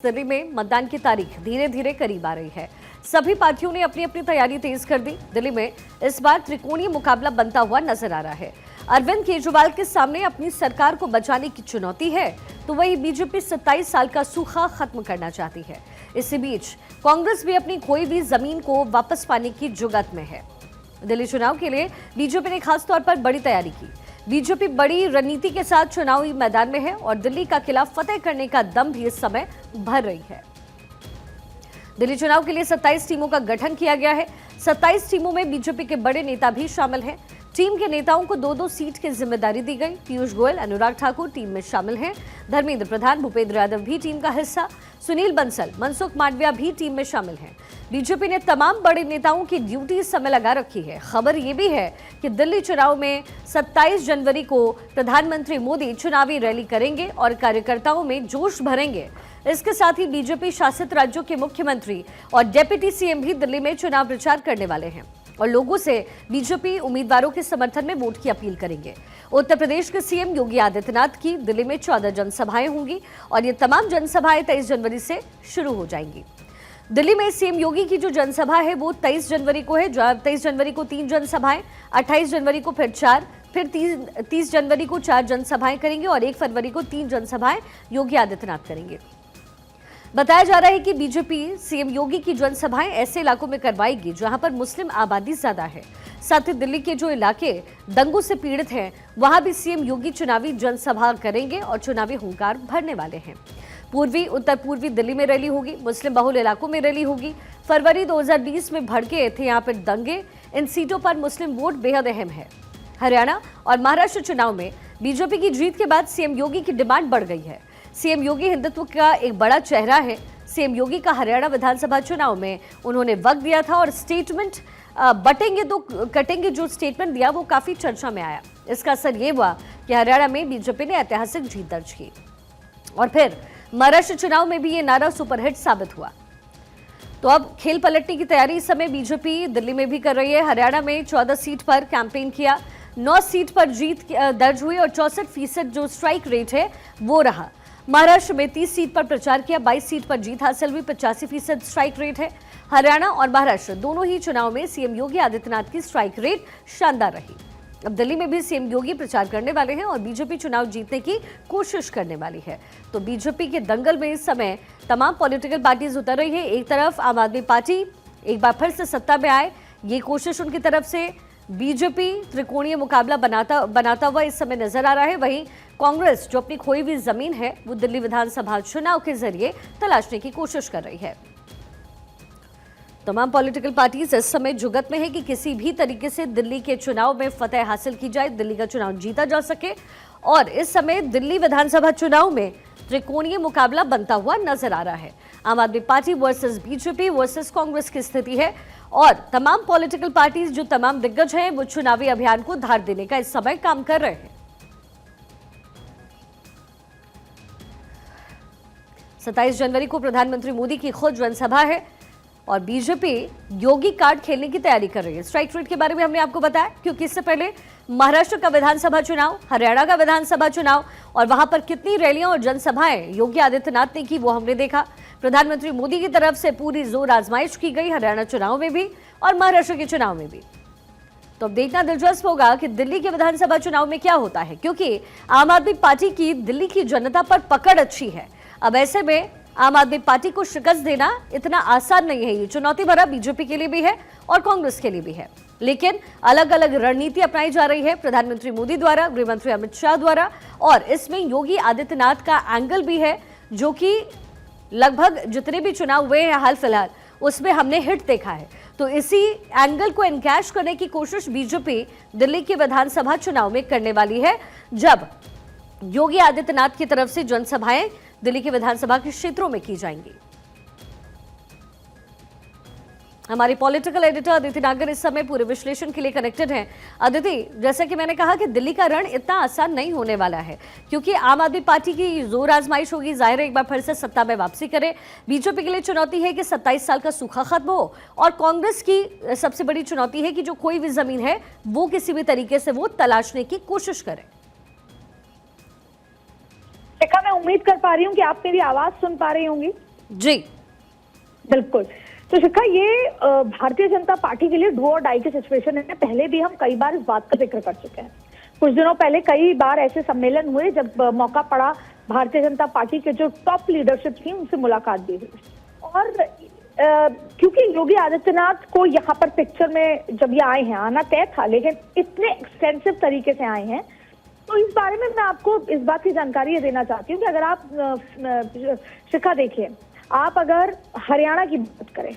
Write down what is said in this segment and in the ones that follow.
दिल्ली में मतदान की तारीख धीरे धीरे करीब आ रही है। सभी पार्टियों ने अपनी अपनी तैयारी तेज कर दी। दिल्ली में इस बार त्रिकोणीय मुकाबला बनता हुआ नजर आ रहा है। अरविंद केजरीवाल के सामने अपनी सरकार को बचाने की चुनौती है, तो वही बीजेपी 27 साल का सूखा खत्म करना चाहती है। इसी बीच कांग्रेस भी अपनी खोई हुई जमीन को वापस पाने की जुगत में है। दिल्ली चुनाव के लिए बीजेपी ने खासतौर पर बड़ी तैयारी की। बीजेपी बड़ी रणनीति के साथ चुनावी मैदान में है और दिल्ली का किला फतेह करने का दम भी इस समय भर रही है। दिल्ली चुनाव के लिए 27 टीमों का गठन किया गया है। 27 टीमों में बीजेपी के बड़े नेता भी शामिल हैं। टीम के नेताओं को 2-2 सीट की जिम्मेदारी दी गई। पीयूष गोयल, अनुराग ठाकुर टीम में शामिल हैं। धर्मेंद्र प्रधान, भूपेंद्र यादव भी टीम का हिस्सा। सुनील बंसल, मनसुख मांडविया भी टीम में शामिल हैं। बीजेपी ने तमाम बड़े नेताओं की ड्यूटी इस समय लगा रखी है। खबर यह भी है कि दिल्ली चुनाव में 27 जनवरी को प्रधानमंत्री मोदी चुनावी रैली करेंगे और कार्यकर्ताओं में जोश भरेंगे। इसके साथ ही बीजेपी शासित राज्यों के मुख्यमंत्री और डिप्टी सीएम भी दिल्ली में चुनाव प्रचार करने वाले हैं और लोगों से बीजेपी उम्मीदवारों के समर्थन में वोट की अपील करेंगे। उत्तर प्रदेश के सीएम योगी आदित्यनाथ की दिल्ली में 14 जनसभाएं होंगी और ये तमाम जनसभाएं 23 जनवरी से शुरू हो जाएंगी। दिल्ली में सीएम योगी की जो जनसभा है वो 23 जनवरी को है। 23 जनवरी को 3 जनसभाएं, 28 जनवरी को फिर 4, फिर 30 जनवरी को 4 जनसभाएं करेंगे और 1 फरवरी को 3 जनसभाएं योगी आदित्यनाथ करेंगे। बताया जा रहा है कि बीजेपी सीएम योगी की जनसभाएं ऐसे इलाकों में करवाएगी जहां पर मुस्लिम आबादी ज्यादा है। साथ ही दिल्ली के जो इलाके दंगों से पीड़ित हैं वहां भी सीएम योगी चुनावी जनसभा करेंगे और चुनावी हुंकार भरने वाले हैं। उत्तर पूर्वी दिल्ली में रैली होगी, मुस्लिम बहुल इलाकों में रैली होगी। फरवरी 2020 में भड़के थे यहाँ पर दंगे। इन सीटों पर मुस्लिम वोट बेहद अहम है। हरियाणा और महाराष्ट्र चुनाव में बीजेपी की जीत के बाद सीएम योगी की डिमांड बढ़ गई है। सीएम योगी हिंदुत्व का एक बड़ा चेहरा है। सीएम योगी का हरियाणा विधानसभा चुनाव में उन्होंने वक्त दिया था और स्टेटमेंट बटेंगे तो कटेंगे जो स्टेटमेंट दिया वो काफी चर्चा में आया। इसका असर ये हुआ कि हरियाणा में बीजेपी ने ऐतिहासिक जीत दर्ज की और फिर महाराष्ट्र चुनाव में भी ये नारा सुपरहिट साबित हुआ। तो अब खेल पलटने की तैयारी इस समय बीजेपी दिल्ली में भी कर रही है। हरियाणा में 14 सीट पर कैंपेन किया, 9 सीट पर जीत दर्ज हुई और 64% जो स्ट्राइक रेट है वो रहा। महाराष्ट्र में 30 सीट पर प्रचार किया, 22 सीट पर जीत हासिल हुई, 85% स्ट्राइक रेट है। हरियाणा और महाराष्ट्र दोनों ही चुनाव में सीएम योगी आदित्यनाथ की स्ट्राइक रेट शानदार रही। अब दिल्ली में भी सीएम योगी प्रचार करने वाले हैं और बीजेपी चुनाव जीतने की कोशिश करने वाली है। तो बीजेपी के दंगल में इस समय तमाम पॉलिटिकल पार्टीज उतर रही है। एक तरफ आम आदमी पार्टी एक बार फिर से सत्ता में आए, ये कोशिश उनकी तरफ से। बीजेपी त्रिकोणीय मुकाबला बनाता हुआ इस समय नजर आ रहा है। वहीं कांग्रेस जो अपनी खोई हुई जमीन है वो दिल्ली विधानसभा चुनाव के जरिए तलाशने की कोशिश कर रही है। तमाम पॉलिटिकल पार्टीज इस समय जुगत में है कि किसी भी तरीके से दिल्ली के चुनाव में फतेह हासिल की जाए, दिल्ली का चुनाव जीता जा सके। और इस समय दिल्ली विधानसभा चुनाव में त्रिकोणीय मुकाबला बनता हुआ नजर आ रहा है। आम आदमी party versus BJP versus Congress की स्थिति है और तमाम पॉलिटिकल पार्टीज जो तमाम दिग्गज हैं वो चुनावी अभियान को धार देने का इस समय काम कर रहे हैं। 27 जनवरी को प्रधानमंत्री मोदी की खुद जनसभा है और बीजेपी योगी कार्ड खेलने की तैयारी कर रही है। स्ट्राइक रेट के बारे में हमने आपको बताया क्योंकि इससे पहले महाराष्ट्र का विधानसभा चुनाव, हरियाणा का विधानसभा चुनाव और वहां पर कितनी रैलियां और जनसभाएं योगी आदित्यनाथ ने की वो हमने देखा। प्रधानमंत्री मोदी की तरफ से पूरी जोर आजमाइश की गई हरियाणा चुनाव में भी और महाराष्ट्र के चुनाव में भी। तो अब देखना दिलचस्प होगा कि दिल्ली के विधानसभा चुनाव में क्या होता है, क्योंकि आम आदमी पार्टी की दिल्ली की जनता पर पकड़ अच्छी है। अब ऐसे में आम आदमी पार्टी को शिकस्त देना इतना आसान नहीं है। ये चुनौती भरा बीजेपी के लिए भी है और कांग्रेस के लिए भी है, लेकिन अलग अलग रणनीति अपनाई जा रही है प्रधानमंत्री मोदी द्वारा, गृहमंत्री अमित शाह द्वारा और इसमें योगी आदित्यनाथ का एंगल भी है जो कि लगभग जितने भी चुनाव हुए हैं हाल फिलहाल उसमें हमने हिट देखा है। तो इसी एंगल को एनकैश करने की कोशिश बीजेपी दिल्ली के विधानसभा चुनाव में करने वाली है, जब योगी आदित्यनाथ की तरफ से जनसभाएं दिल्ली के विधानसभा के क्षेत्रों में की जाएंगी। हमारी पॉलिटिकल एडिटर अदिति नागर इस समय पूरे विश्लेषण के लिए कनेक्टेड हैं। अदिति, जैसा कि मैंने कहा कि दिल्ली का रण इतना आसान नहीं होने वाला है क्योंकि आम आदमी पार्टी की जोर आजमाइश होगी, जाहिर है एक बार फिर से सत्ता में वापसी करे। बीजेपी के लिए चुनौती है कि 27 साल का सूखा खत्म हो और कांग्रेस की सबसे बड़ी चुनौती है कि जो कोई भी जमीन है वो किसी भी तरीके से वो तलाशने की कोशिश करे। देखा, मैं उम्मीद कर पा रही हूँ कि आप मेरी आवाज सुन पा रही होंगी। जी बिल्कुल। तो शिखा, ये भारतीय जनता पार्टी के लिए डू और डाई की सिचुएशन है। पहले भी हम कई बार इस बात का जिक्र कर चुके हैं। कुछ दिनों पहले कई बार ऐसे सम्मेलन हुए जब मौका पड़ा भारतीय जनता पार्टी के जो टॉप लीडरशिप थी उनसे मुलाकात भी हुई। और क्योंकि योगी आदित्यनाथ को यहाँ पर पिक्चर में जब ये आए हैं, आना तय था, लेकिन इतने एक्सटेंसिव तरीके से आए हैं, तो इस बारे में मैं आपको इस बात की जानकारी ये देना चाहती हूँ कि अगर आप शिखा देखिए, आप अगर हरियाणा की बात करें,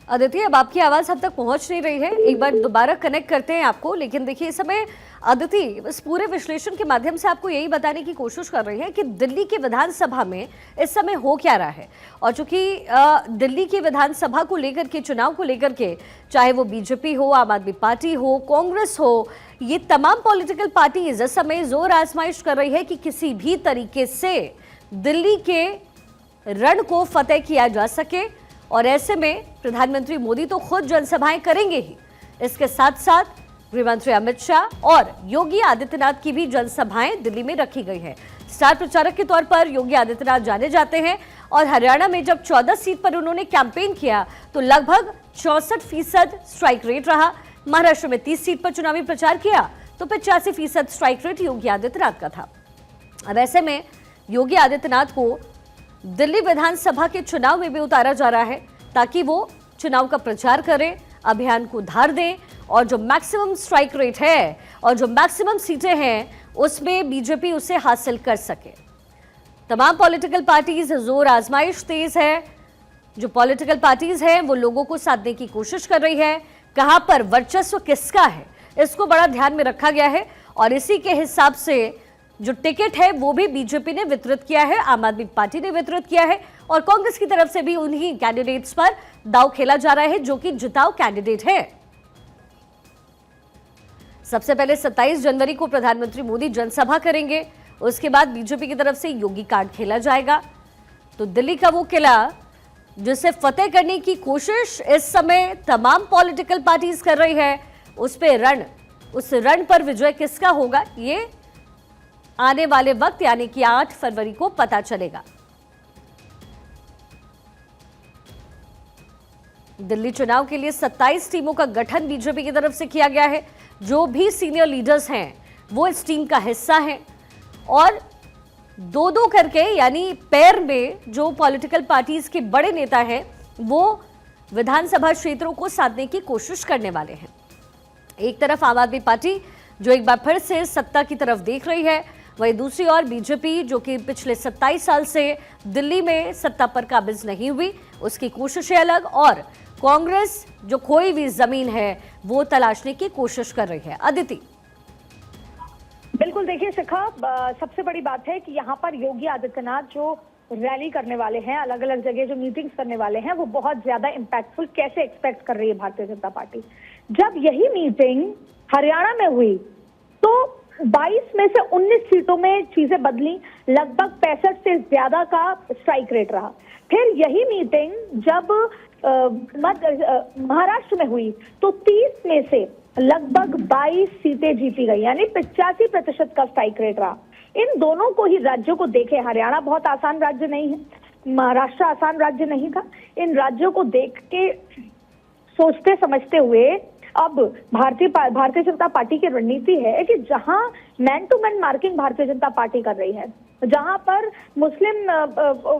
अदिति, अब आपकी आवाज हम तक पहुंच नहीं रही है, एक बार दोबारा कनेक्ट करते हैं आपको। लेकिन देखिए, इस समय अदिति इस पूरे विश्लेषण के माध्यम से आपको यही बताने की कोशिश कर रही है कि दिल्ली की विधानसभा में इस समय हो क्या रहा है। और चूंकि दिल्ली की विधानसभा को लेकर के, चुनाव को लेकर के, चाहे वो बीजेपी हो, आम आदमी पार्टी हो, कांग्रेस हो, ये तमाम पॉलिटिकल पार्टीज इस समय जोर आजमाइश कर रही है कि किसी भी तरीके से दिल्ली के रण को फतेह किया जा सके। और ऐसे में प्रधानमंत्री मोदी तो खुद जनसभाएं करेंगे ही, इसके साथ साथ गृहमंत्री अमित शाह और योगी आदित्यनाथ की भी जनसभाएं दिल्ली में रखी गई है। स्टार प्रचारक के तौर पर योगी आदित्यनाथ जाने जाते हैं और हरियाणा में जब 14 सीट पर उन्होंने कैंपेन किया तो लगभग 64% स्ट्राइक रेट रहा। महाराष्ट्र में 30 सीट पर चुनावी प्रचार किया तो 85% स्ट्राइक रेट योगी आदित्यनाथ का था। अब ऐसे में योगी आदित्यनाथ को दिल्ली विधानसभा के चुनाव में भी उतारा जा रहा है ताकि वो चुनाव का प्रचार करें, अभियान को धार दें और जो मैक्सिमम स्ट्राइक रेट है और जो मैक्सिमम सीटें हैं उसमें बीजेपी उसे हासिल कर सके। तमाम पॉलिटिकल पार्टीज जोर आजमाइश तेज है। जो पॉलिटिकल पार्टीज हैं वो लोगों को साधने की कोशिश कर रही है। कहां पर वर्चस्व किसका है इसको बड़ा ध्यान में रखा गया है और इसी के हिसाब से जो टिकट है वो भी बीजेपी ने वितरित किया है, आम आदमी पार्टी ने वितरित किया है और कांग्रेस की तरफ से भी उन्हीं कैंडिडेट्स पर दांव खेला जा रहा है जो कि जिताऊ कैंडिडेट है। सबसे पहले 27 जनवरी को प्रधानमंत्री मोदी जनसभा करेंगे, उसके बाद बीजेपी की तरफ से योगी कार्ड खेला जाएगा। तो दिल्ली का वो किला जिसे फतेह करने की कोशिश इस समय तमाम पॉलिटिकल पार्टीज कर रही है, उस रण पर विजय किसका होगा ये आने वाले वक्त यानी कि 8 फरवरी को पता चलेगा। दिल्ली चुनाव के लिए 27 टीमों का गठन बीजेपी की तरफ से किया गया है। जो भी सीनियर लीडर्स हैं वो इस टीम का हिस्सा हैं और दो दो करके यानी पैर में जो पॉलिटिकल पार्टीज के बड़े नेता हैं वो विधानसभा क्षेत्रों को साधने की कोशिश करने वाले हैं। एक तरफ आम आदमी पार्टी जो एक बार फिर से सत्ता की तरफ देख रही है, वहीं दूसरी ओर बीजेपी जो कि पिछले 27 साल से दिल्ली में सत्ता पर काबिज नहीं हुई, उसकी कोशिशें अलग, और कांग्रेस जो खोई हुई जमीन है वो तलाशने की कोशिश कर रही है। अदिति, बिल्कुल। देखिए शिखा, सबसे बड़ी बात है कि यहाँ पर योगी आदित्यनाथ जो रैली करने वाले हैं, अलग अलग जगह जो मीटिंग्स करने वाले हैं, वो बहुत ज्यादा इम्पैक्टफुल कैसे एक्सपेक्ट कर रही है भारतीय जनता पार्टी। जब यही मीटिंग हरियाणा में हुई तो 22 में से 19 सीटों में चीजें बदली, लगभग 65 से ज्यादा का स्ट्राइक रेट रहा। फिर यही मीटिंग जब महाराष्ट्र में हुई तो 30 में से लगभग 22 सीटें जीती गई, यानी 85% का स्ट्राइक रेट रहा। इन दोनों को ही राज्यों को देखे, हरियाणा बहुत आसान राज्य नहीं है, महाराष्ट्र आसान राज्य नहीं था। इन राज्यों को देख के सोचते समझते हुए अब भारतीय जनता पार्टी की रणनीति है कि जहां man to man marking Bharatiya Janata party कर रही है, जहां पर मुस्लिम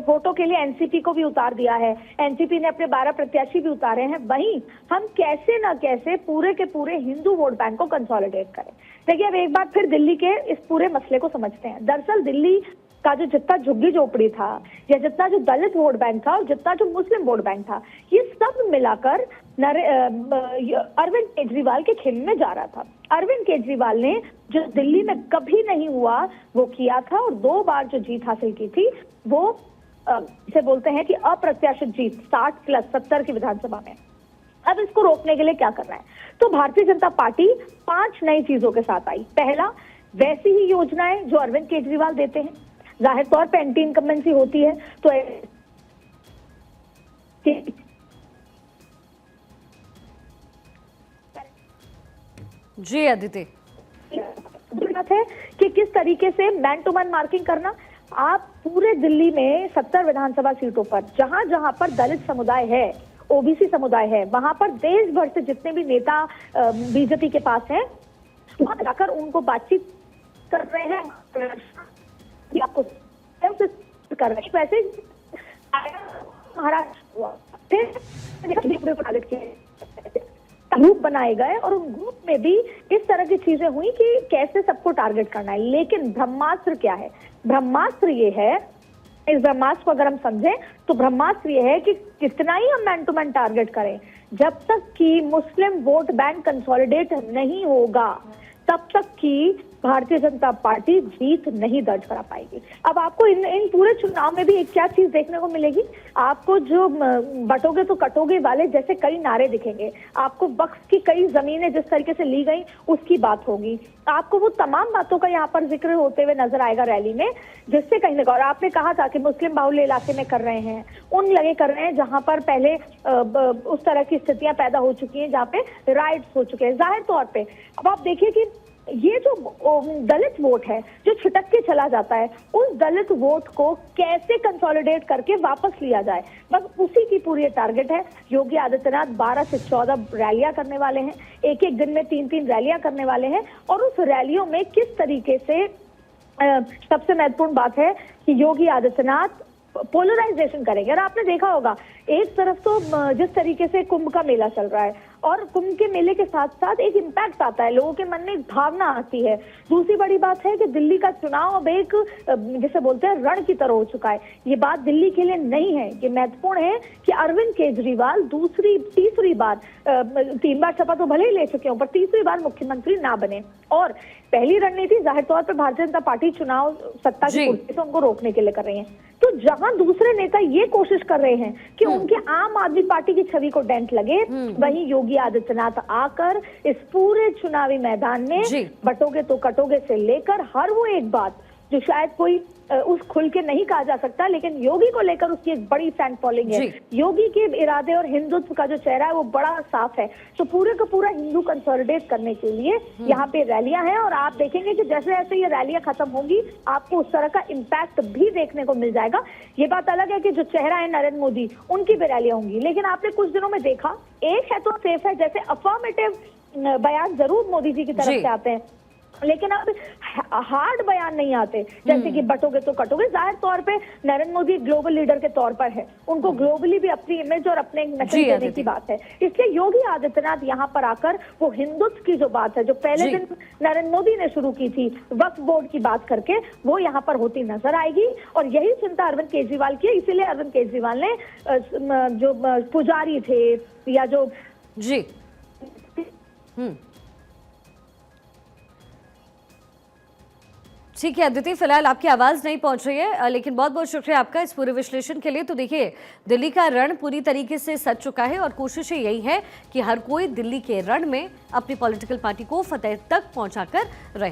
वोटों के लिए एनसीपी को भी उतार दिया है, एनसीपी ने अपने 12 प्रत्याशी भी उतारे हैं, वहीं हम कैसे न कैसे पूरे के पूरे हिंदू वोट बैंक को कंसोलिडेट करें। देखिए, अब एक बार फिर दिल्ली के इस पूरे मसले को समझते हैं। दरअसल दिल्ली का जो जितना झुग्गी झोपड़ी था या जितना जो दलित वोट बैंक था और जितना जो मुस्लिम वोट बैंक था, ये सब मिलाकर अरविंद केजरीवाल के खेमे में जा रहा था। अरविंद केजरीवाल ने जो दिल्ली में कभी नहीं हुआ वो किया था और 2 बार जो जीत हासिल की थी वो इसे बोलते हैं कि अप्रत्याशित जीत, 60+70 की विधानसभा में। अब इसको रोकने के लिए क्या करना है, तो भारतीय जनता पार्टी 5 नई चीजों के साथ आई। पहला, वैसी ही योजनाएं जो अरविंद केजरीवाल देते हैं, जाहिर तौर पर एंटी इनकम्बेंसी होती है तो जी अदिति, बात है कि किस तरीके से मैन टू मैन मार्किंग करना। आप पूरे दिल्ली में 70 विधानसभा सीटों पर जहां जहां पर दलित समुदाय है, ओबीसी समुदाय है, वहां पर देश भर से जितने भी नेता बीजेपी के पास हैं, वहां जाकर उनको बातचीत कर रहे हैं कि आपको कर रहे हैं। वैसे महाराष्ट्र हुआ, फिर ग्रुप बनाए गए और उन ग्रुप में भी इस तरह की चीजें हुई कि कैसे सबको टारगेट करना है। लेकिन ब्रह्मास्त्र क्या है? ब्रह्मास्त्र ये है, इस ब्रह्मास्त्र को अगर हम समझें तो ब्रह्मास्त्र ये है कि कितना ही हम मैन टू मैन टारगेट करें, जब तक कि मुस्लिम वोट बैंक कंसोलिडेट नहीं होगा तब तक कि भारतीय जनता पार्टी जीत नहीं दर्ज करा पाएगी। अब आपको इन पूरे चुनाव में भी एक क्या चीज देखने को मिलेगी, आपको जो बटोगे तो कटोगे वाले जैसे कई नारे दिखेंगे, आपको वक्फ की कई जमीनें जिस तरीके से ली गई उसकी बात होगी, आपको वो तमाम बातों का यहाँ पर जिक्र होते हुए नजर आएगा रैली में, जिससे कहीं ना, और आपने कहा था कि मुस्लिम बाहुल्य इलाके में कर रहे हैं, उन लगे कर रहे हैं जहां पर पहले उस तरह की स्थितियां पैदा हो चुकी हैं, जहाँ पे राइट्स हो चुके हैं जाहिर तौर पे। अब आप देखिए कि ये जो दलित वोट है जो छिटक के चला जाता है, उस दलित वोट को कैसे कंसोलिडेट करके वापस लिया जाए, बस उसी की पूरी टारगेट है। योगी आदित्यनाथ 12 से 14 रैलियां करने वाले हैं, एक एक दिन में 3-3 रैलियां करने वाले हैं, और उस रैलियों में किस तरीके से सबसे महत्वपूर्ण बात है कि योगी आदित्यनाथ पोलराइजेशन करेंगे। और आपने देखा होगा एक तरफ तो जिस तरीके से कुंभ का मेला चल रहा है, और कुंभ के मेले के साथ साथ एक इम्पैक्ट आता है, लोगों के मन में एक भावना आती है। दूसरी बड़ी बात है कि दिल्ली का चुनाव अब एक जिसे बोलते हैं रण की तरह हो चुका है। ये बात दिल्ली के लिए नहीं है, ये महत्वपूर्ण है कि अरविंद केजरीवाल तीसरी बार 3 बार शपथ तो भले ही ले चुके हो, पर तीसरी बार मुख्यमंत्री ना बने। और पहली रणनीति जाहिर तौर पर भारतीय जनता पार्टी चुनाव सत्ता की कुर्सी से उनको रोकने के लिए कर रही है। तो जहां दूसरे नेता ये कोशिश कर रहे हैं कि उनके आम आदमी पार्टी की छवि को डेंट लगे, वहीं योगी आदित्यनाथ आकर इस पूरे चुनावी मैदान में बटोगे तो कटोगे से लेकर हर वो एक बात जो शायद कोई उस खुल के नहीं कहा जा सकता, लेकिन योगी को लेकर उसकी एक बड़ी फैन फॉलोइंग है। योगी के इरादे और हिंदुत्व का जो चेहरा है वो बड़ा साफ है। तो पूरे का पूरा हिंदू कंसोलिडेट करने के लिए यहाँ पे रैलियां हैं, और आप देखेंगे कि जैसे जैसे ये रैलियां खत्म होंगी आपको उस तरह का इम्पैक्ट भी देखने को मिल जाएगा। ये बात अलग है कि जो चेहरा है नरेंद्र मोदी, उनकी भी रैलियां होंगी, लेकिन आपने कुछ दिनों में देखा एक है तो सेफ है, जैसे अफर्मेटिव बयान जरूर मोदी जी की तरफ से आते हैं, लेकिन अब हार्ड बयान नहीं आते, जैसे कि बटोगे तो कटोगे। जाहिर तौर पे नरेंद्र मोदी ग्लोबल लीडर के तौर पर है, उनको ग्लोबली भी अपनी इमेज और अपने मैसेज देने की बात है। इसलिए योगी आदित्यनाथ यहाँ पर आकर वो हिंदुत्व की जो बात है जो पहले दिन नरेंद्र मोदी ने शुरू की थी वक्फ बोर्ड की बात करके, वो यहाँ पर होती नजर आएगी। और यही चिंता अरविंद केजरीवाल की है, इसीलिए अरविंद केजरीवाल ने जो पुजारी थे या जो ठीक है अदिति, फिलहाल आपकी आवाज़ नहीं पहुंच रही है, लेकिन बहुत बहुत शुक्रिया आपका इस पूरे विश्लेषण के लिए। तो देखिए, दिल्ली का रण पूरी तरीके से सज चुका है और कोशिशें यही है कि हर कोई दिल्ली के रण में अपनी पॉलिटिकल पार्टी को फतेह तक पहुंचाकर रहे।